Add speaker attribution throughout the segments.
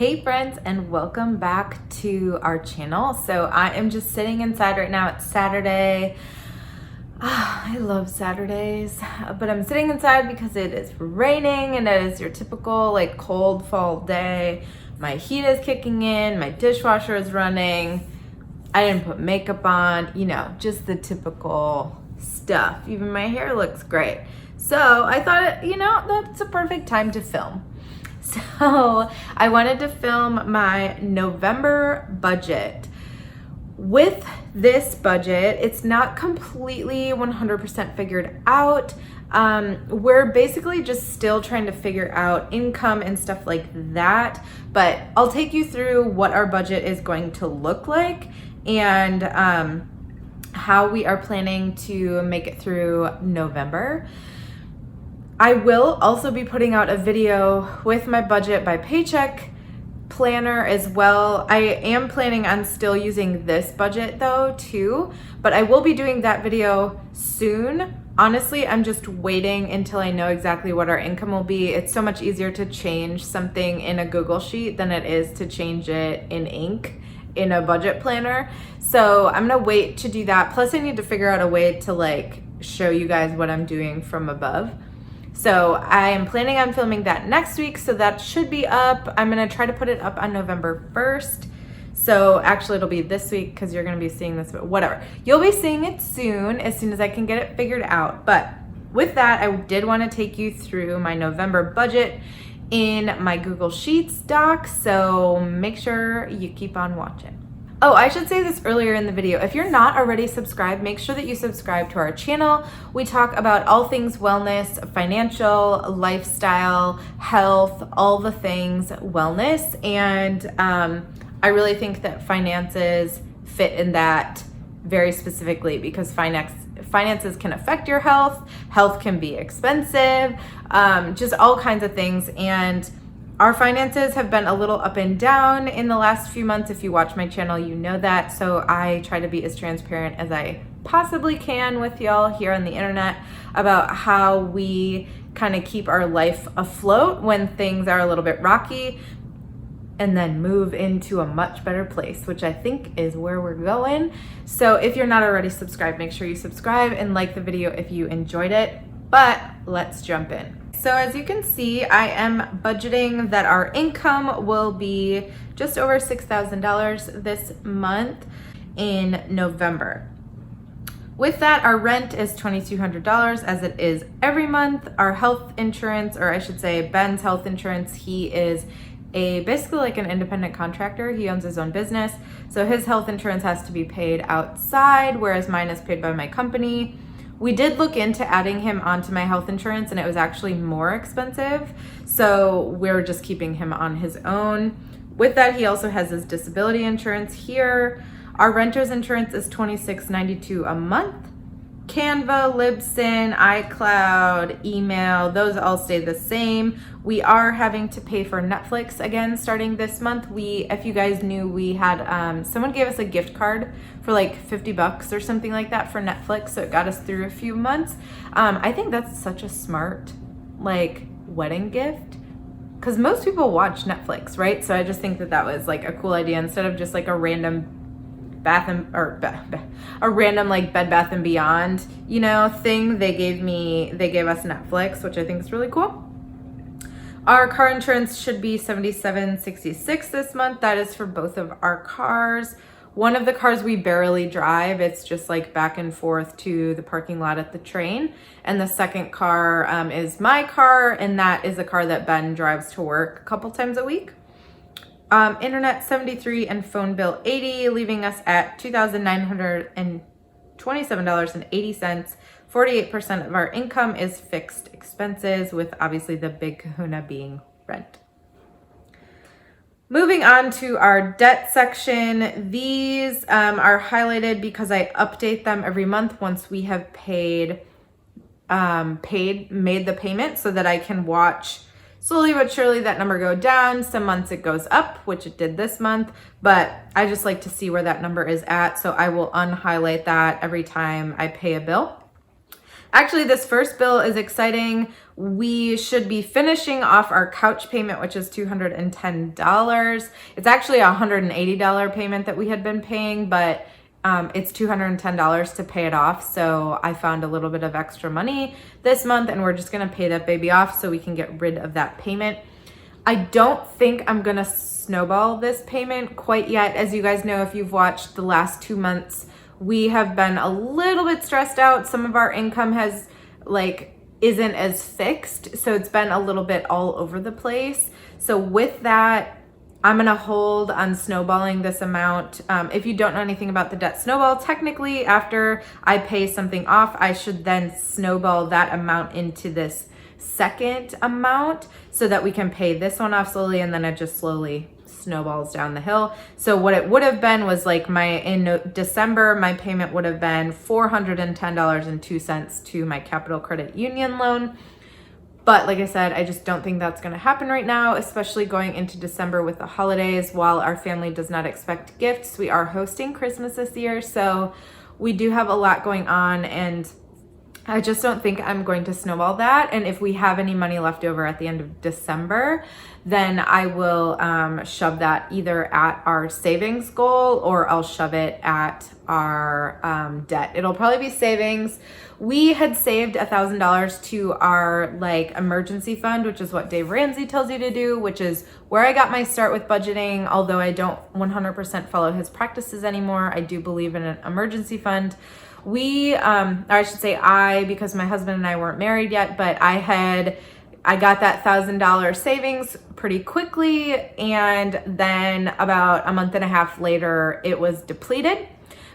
Speaker 1: Hey friends, and welcome back to our channel. So I am just sitting inside right now. It's Saturday. I love Saturdays, but I'm sitting inside because it is raining and it is your typical like cold fall day. My heat is kicking in, my dishwasher is running. I didn't put makeup on, just the typical stuff. Even my hair looks great. So I thought, that's a perfect time to film. So I wanted to film my November budget. With this budget, it's not completely 100% figured out. We're basically just still trying to figure out income and stuff like that, but I'll take you through what our budget is going to look like and how we are planning to make it through November. I will also be putting out a video with my budget by Paycheck planner as well. I am planning on still using this budget though too, but I will be doing that video soon. Honestly, I'm just waiting until I know exactly what our income will be. It's so much easier to change something in a Google sheet than it is to change it in ink in a budget planner. So I'm gonna wait to do that. Plus I need to figure out a way to show you guys what I'm doing from above. So I am planning on filming that next week, so that should be up. I'm gonna try to put it up on November 1st. So actually it'll be this week because you're gonna be seeing this, but whatever. You'll be seeing it soon as I can get it figured out. But with that, I did wanna take you through my November budget in my Google Sheets doc, so make sure you keep on watching. Oh, I should say this earlier in the video. If you're not already subscribed, make sure that you subscribe to our channel. We talk about all things wellness, financial, lifestyle, health, all the things wellness. And I really think that finances fit in that very specifically because finances can affect your health. Health can be expensive, just all kinds of things. And our finances have been a little up and down in the last few months. If you watch my channel, you know that. So I try to be as transparent as I possibly can with y'all here on the internet about how we kind of keep our life afloat when things are a little bit rocky and then move into a much better place, which I think is where we're going. So if you're not already subscribed, make sure you subscribe and like the video if you enjoyed it. But let's jump in. So as you can see, I am budgeting that our income will be just over $6,000 this month in November. With that, our rent is $2,200 as it is every month. Our health insurance, or I should say Ben's health insurance, he is basically like an independent contractor. He owns his own business. So his health insurance has to be paid outside, whereas mine is paid by my company. We did look into adding him onto my health insurance and it was actually more expensive. So we're just keeping him on his own. With that, he also has his disability insurance here. Our renter's insurance is $26.92 a month. Canva, Libsyn, iCloud, email, those all stay the same. We are having to pay for Netflix again starting this month. If you guys knew, we had someone gave us a gift card for like $50 or something like that for Netflix, so it got us through a few months. I think that's such a smart wedding gift because most people watch Netflix, right? So I just think that was like a cool idea instead of just like a random random Bed Bath and Beyond, thing. They gave us Netflix, which I think is really cool. Our car insurance should be $77.66 this month. That is for both of our cars. One of the cars we barely drive. It's just back and forth to the parking lot at the train. And the second car is my car, and that is a car that Ben drives to work a couple times a week. Internet $73 and phone bill $80, leaving us at $2,927.80. 48% of our income is fixed expenses, with obviously the big kahuna being rent. Moving on to our debt section. These are highlighted because I update them every month once we have made the payment, so that I can watch slowly but surely that number go down. Some months it goes up, which it did this month, but I just like to see where that number is at. So I will unhighlight that every time I pay a bill. Actually, this first bill is exciting. We should be finishing off our couch payment, which is $210. It's actually a $180 payment that we had been paying, but it's $210 to pay it off. So I found a little bit of extra money this month, and we're just gonna pay that baby off so we can get rid of that payment. I don't think I'm gonna snowball this payment quite yet. As you guys know, if you've watched the last 2 months, we have been a little bit stressed out. Some of our income isn't as fixed, so it's been a little bit all over the place. So with that, I'm gonna hold on snowballing this amount. If you don't know anything about the debt snowball, technically after I pay something off, I should then snowball that amount into this second amount so that we can pay this one off slowly, and then it just slowly snowballs down the hill. So what it would have been was in December, my payment would have been $410.02 to my Capital Credit Union loan. But like I said, I just don't think that's going to happen right now, especially going into December with the holidays. While our family does not expect gifts, we are hosting Christmas this year. So we do have a lot going on, and I just don't think I'm going to snowball that. And if we have any money left over at the end of December, then I will shove that either at our savings goal or I'll shove it at our debt. It'll probably be savings. We had saved $1,000 to our emergency fund, which is what Dave Ramsey tells you to do, which is where I got my start with budgeting. Although I don't 100% follow his practices anymore, I do believe in an emergency fund. We, or I should say because my husband and I weren't married yet, but I got that $1,000 savings pretty quickly. And then about a month and a half later, it was depleted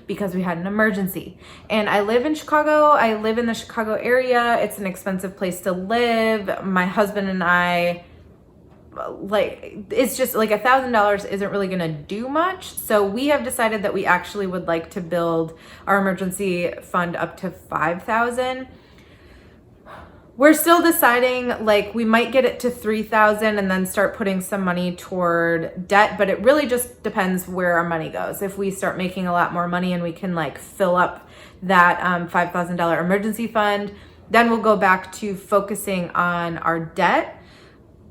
Speaker 1: because we had an emergency. And I live in Chicago. I live in the Chicago area. It's an expensive place to live. My husband and I, it's just $1,000 isn't really gonna do much. So we have decided that we actually would like to build our emergency fund up to $5,000. We're still deciding, we might get it to $3,000 and then start putting some money toward debt, but it really just depends where our money goes. If we start making a lot more money and we can fill up that $5,000 emergency fund, then we'll go back to focusing on our debt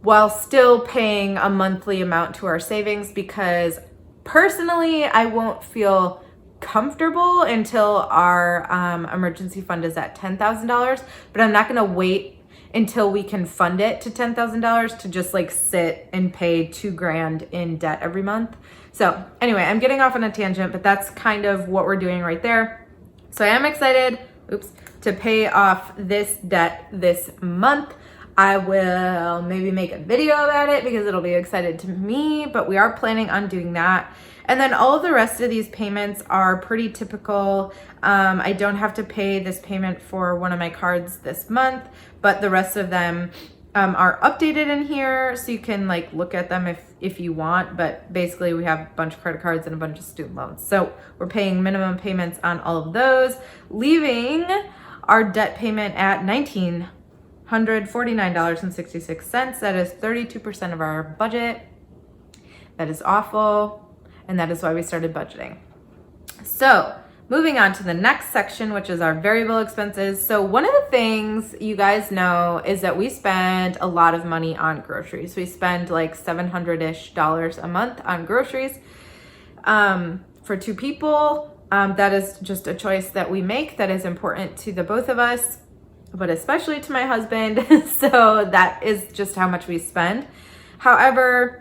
Speaker 1: while still paying a monthly amount to our savings, because personally, I won't feel comfortable until our emergency fund is at $10,000, but I'm not gonna wait until we can fund it to $10,000 to just sit and pay $2,000 in debt every month. So anyway, I'm getting off on a tangent, but that's kind of what we're doing right there. So I am excited, to pay off this debt this month. I will maybe make a video about it because it'll be exciting to me, but we are planning on doing that. And then all of the rest of these payments are pretty typical. I don't have to pay this payment for one of my cards this month, but the rest of them are updated in here, so you can look at them if you want. But basically we have a bunch of credit cards and a bunch of student loans. So we're paying minimum payments on all of those, leaving our debt payment at $1,949.66. That is 32% of our budget. That is awful. And that is why we started budgeting. So moving on to the next section, which is our variable expenses. So one of the things you guys know is that we spend a lot of money on groceries. We spend $700-ish a month on groceries for 2 people. That is just a choice that we make that is important to the both of us, but especially to my husband. So that is just how much we spend. However,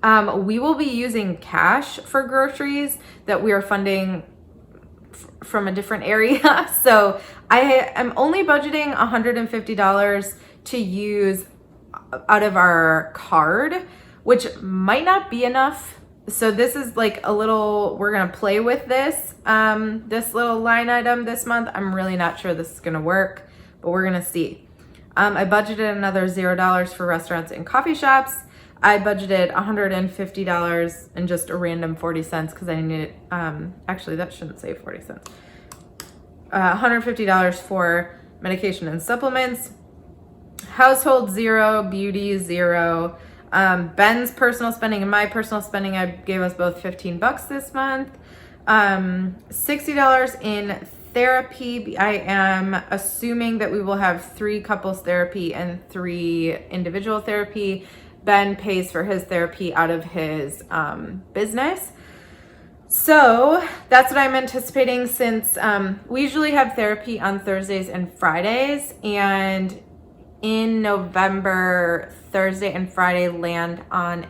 Speaker 1: we will be using cash for groceries that we are funding from a different area. So I am only budgeting $150 to use out of our card, which might not be enough. So this is we're gonna play with this, this little line item this month. I'm really not sure this is gonna work, but we're gonna see. I budgeted another $0 for restaurants and coffee shops. I budgeted $150 and just a random 40 cents because I needed, actually that shouldn't say 40 cents. $150 for medication and supplements. Household $0, beauty $0. Ben's personal spending and my personal spending, I gave us both $15 this month. $60 in therapy, I am assuming that we will have 3 couples therapy and 3 individual therapy. Ben pays for his therapy out of his business. So that's what I'm anticipating, since we usually have therapy on Thursdays and Fridays, and in November, Thursday and Friday land on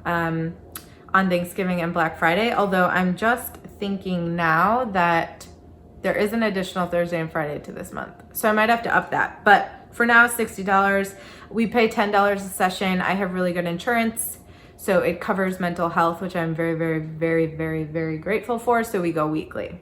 Speaker 1: on Thanksgiving and Black Friday. Although I'm just thinking now that there is an additional Thursday and Friday to this month, so I might have to up that. But for now, $60. We pay $10 a session. I have really good insurance, so it covers mental health, which I'm very, very, very, very, very grateful for. So we go weekly.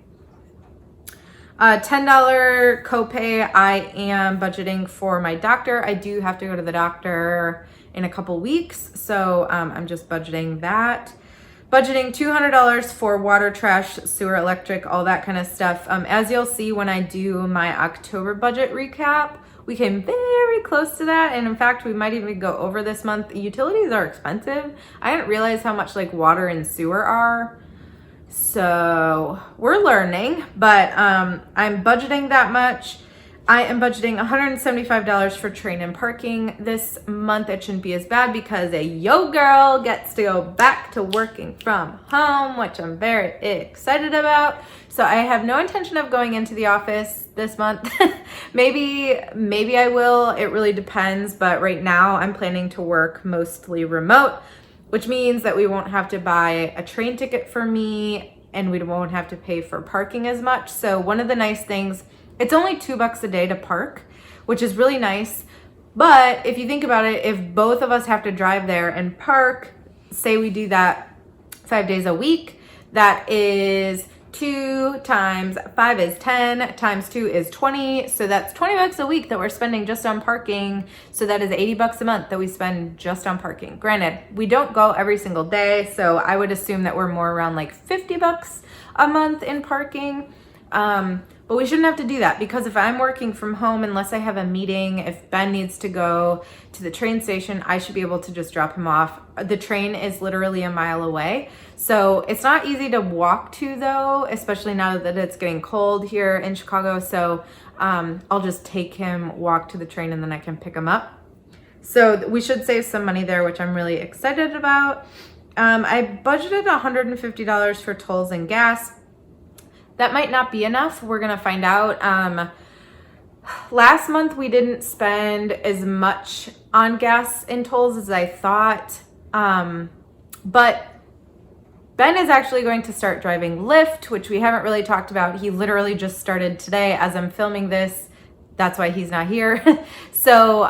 Speaker 1: $10 copay. I am budgeting for my doctor. I do have to go to the doctor in a couple weeks, so I'm just budgeting that. Budgeting $200 for water, trash, sewer, electric, all that kind of stuff. As you'll see when I do my October budget recap, we came very close to that, and in fact, we might even go over this month. Utilities are expensive. I didn't realize how much like water and sewer are. So we're learning, but I'm budgeting that much. I am budgeting $175 for train and parking this month. It shouldn't be as bad because a yo girl gets to go back to working from home, which I'm very excited about. So I have no intention of going into the office this month. maybe I will. It really depends. But right now I'm planning to work mostly remote, which means that we won't have to buy a train ticket for me, and we won't have to pay for parking as much. So one of the nice things, it's only $2 a day to park, which is really nice. But if you think about it, if both of us have to drive there and park, say we do that 5 days a week, that is 2 times 5 is 10, times 2 is 20. So that's $20 a week that we're spending just on parking. So that is $80 a month that we spend just on parking. Granted, we don't go every single day, so I would assume that we're more around like $50 a month in parking. But we shouldn't have to do that, because if I'm working from home, unless I have a meeting, if Ben needs to go to the train station, I should be able to just drop him off. The train is literally a mile away. So it's not easy to walk to though, especially now that it's getting cold here in Chicago. So I'll just take him, walk to the train, and then I can pick him up. So we should save some money there, which I'm really excited about. I budgeted $150 for tolls and gas. That might not be enough. We're gonna find out. Last month we didn't spend as much on gas and tolls as I thought. But Ben is actually going to start driving Lyft, which we haven't really talked about. He literally just started today as I'm filming this. That's why he's not here. So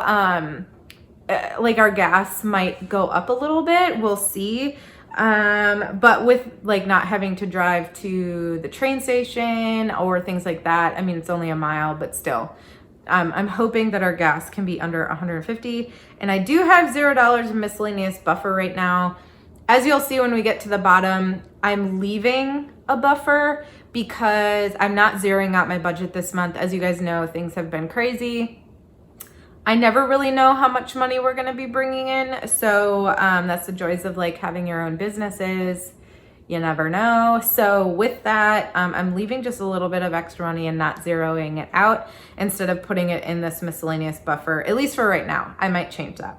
Speaker 1: like our gas might go up a little bit. We'll see. But with like not having to drive to the train station or things like that, I mean, it's only a mile, but still, I'm hoping that our gas can be under 150. And I do have $0 in miscellaneous buffer right now. As you'll see when we get to the bottom, I'm leaving a buffer because I'm not zeroing out my budget this month. As you guys know, things have been crazy. I never really know how much money we're going to be bringing in. So that's the joys of like having your own businesses. You never know. So with that, I'm leaving just a little bit of extra money and not zeroing it out instead of putting it in this miscellaneous buffer, at least for right now. I might change that.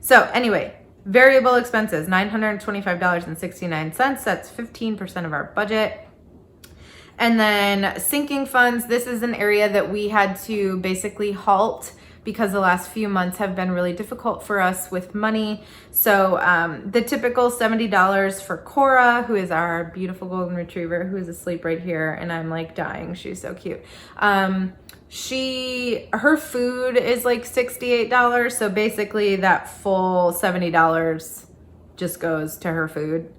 Speaker 1: So anyway, variable expenses, $925.69. That's 15% of our budget. And then sinking funds. This is an area that we had to basically halt because the last few months have been really difficult for us with money. So the typical $70 for Cora, who is our beautiful golden retriever, who is asleep right here, and I'm like dying. She's so cute. Her food is like $68. So basically that full $70 just goes to her food.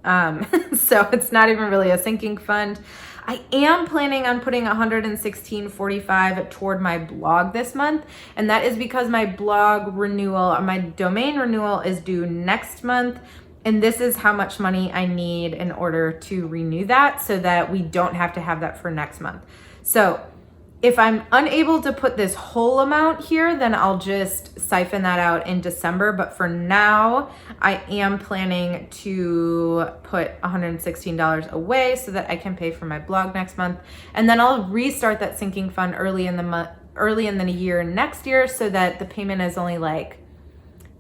Speaker 1: So it's not even really a sinking fund. I am planning on putting $116.45 toward my blog this month, and that is because my blog renewal, my domain renewal is due next month, and this is how much money I need in order to renew that so that we don't have to have that for next month. So if I'm unable to put this whole amount here, then I'll just siphon that out in December. But for now, I am planning to put $116 away so that I can pay for my blog next month. And then I'll restart that sinking fund early in the year next year, so that the payment is only like,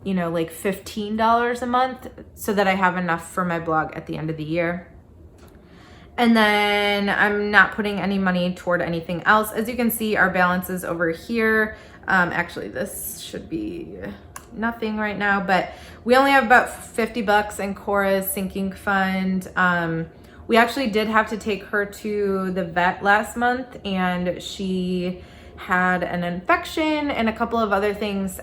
Speaker 1: you know, like $15 a month, so that I have enough for my blog at the end of the year. And then I'm not putting any money toward anything else. As you can see, our balance is over here. Actually, this should be nothing right now, but we only have about $50 in Cora's sinking fund. We actually did have to take her to the vet last month, and she had an infection and a couple of other things.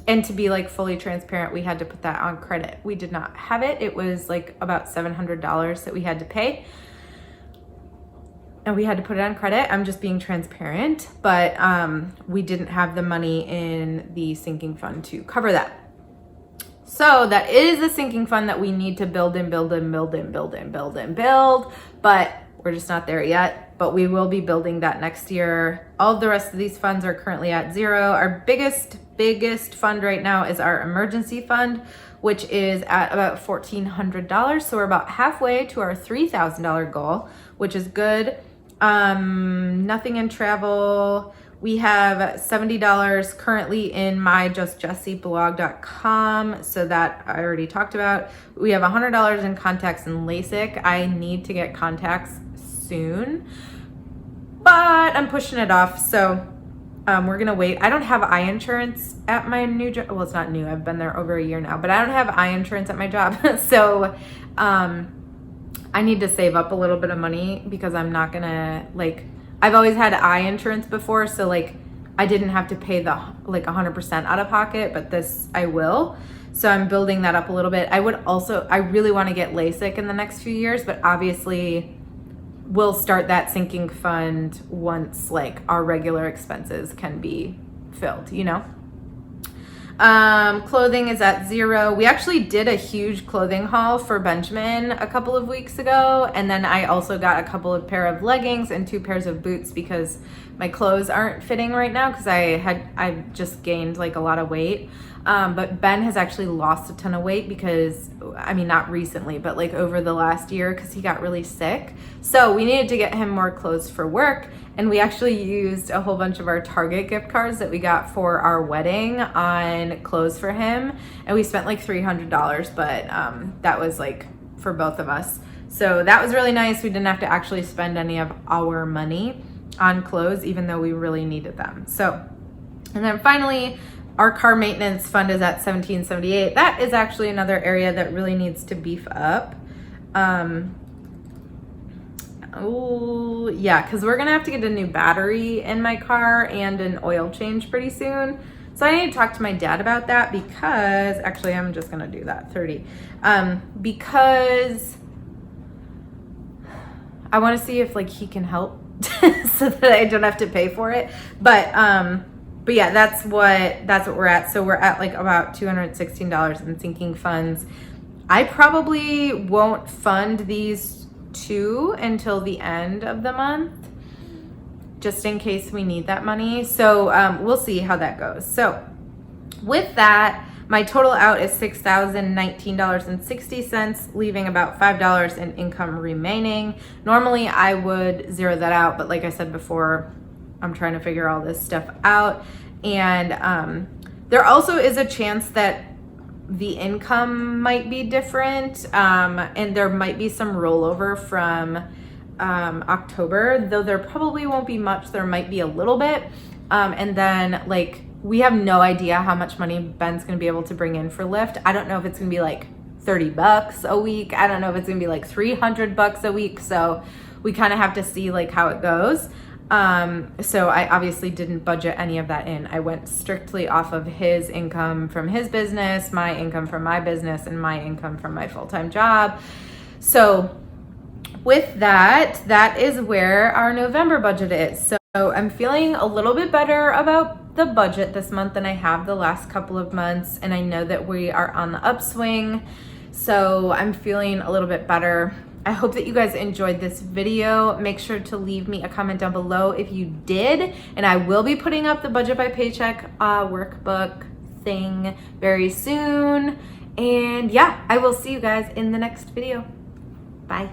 Speaker 1: And to be like fully transparent, we had to put that on credit. We did not have it. It was like about $700 that we had to pay. And we had to put it on credit. I'm just being transparent, but we didn't have the money in the sinking fund to cover that. So that is a sinking fund that we need to build, but we're just not there yet. But we will be building that next year. All of the rest of these funds are currently at zero. Our biggest fund right now is our emergency fund, which is at about $1,400. So we're about halfway to our $3,000 goal, which is good. Nothing in travel. We have $70 currently in my justjessieblog.com. So that I already talked about. We have $100 in contacts and LASIK. I need to get contacts soon, but I'm pushing it off. So we're gonna wait. I don't have eye insurance at my new job. Well, it's not new. I've been there over a year now, but I don't have eye insurance at my job. So I need to save up a little bit of money, because I'm not gonna, like, I've always had eye insurance before, so like I didn't have to pay the like 100% out of pocket, but this I will. So I'm building that up a little bit. I really want to get LASIK in the next few years, but obviously we'll start that sinking fund once like our regular expenses can be filled, you know? Clothing is at zero. We actually did a huge clothing haul for Benjamin a couple of weeks ago. And then I also got a couple of pair of leggings and 2 pairs of boots, because my clothes aren't fitting right now, because I just gained like a lot of weight. But Ben has actually lost a ton of weight, because, I mean, not recently, but like over the last year, because he got really sick. So we needed to get him more clothes for work. And we actually used a whole bunch of our Target gift cards that we got for our wedding on clothes for him. And we spent like $300, but that was like for both of us. So that was really nice. We didn't have to actually spend any of our money on clothes, even though we really needed them. So, and then finally, our car maintenance fund is at $17.78. That is actually another area that really needs to beef up. Oh yeah, because we're gonna have to get a new battery in my car and an oil change pretty soon. So I need to talk to my dad about that, because actually I'm just gonna do that 30. Because I want to see if like he can help so that I don't have to pay for it. But yeah, that's what we're at. So we're at like about $216 in sinking funds. I probably won't fund these 2 until the end of the month, just in case we need that money. So we'll see how that goes. So with that, my total out is $6,019.60, leaving about $5 in income remaining. Normally I would zero that out, but like I said before, I'm trying to figure all this stuff out. And there also is a chance that the income might be different, and there might be some rollover from October, though there probably won't be much. There might be a little bit. And then like we have no idea how much money Ben's gonna be able to bring in for Lyft. I don't know if it's gonna be like $30 a week. I don't know if it's gonna be like $300 a week. So we kind of have to see like how it goes. So I obviously didn't budget any of that in. I went strictly off of his income from his business, my income from my business, and my income from my full-time job. So with that, that is where our November budget is. So I'm feeling a little bit better about the budget this month than I have the last couple of months. And I know that we are on the upswing. So I'm feeling a little bit better. I hope that you guys enjoyed this video. Make sure to leave me a comment down below if you did. And I will be putting up the Budget by Paycheck workbook thing very soon. And yeah, I will see you guys in the next video. Bye.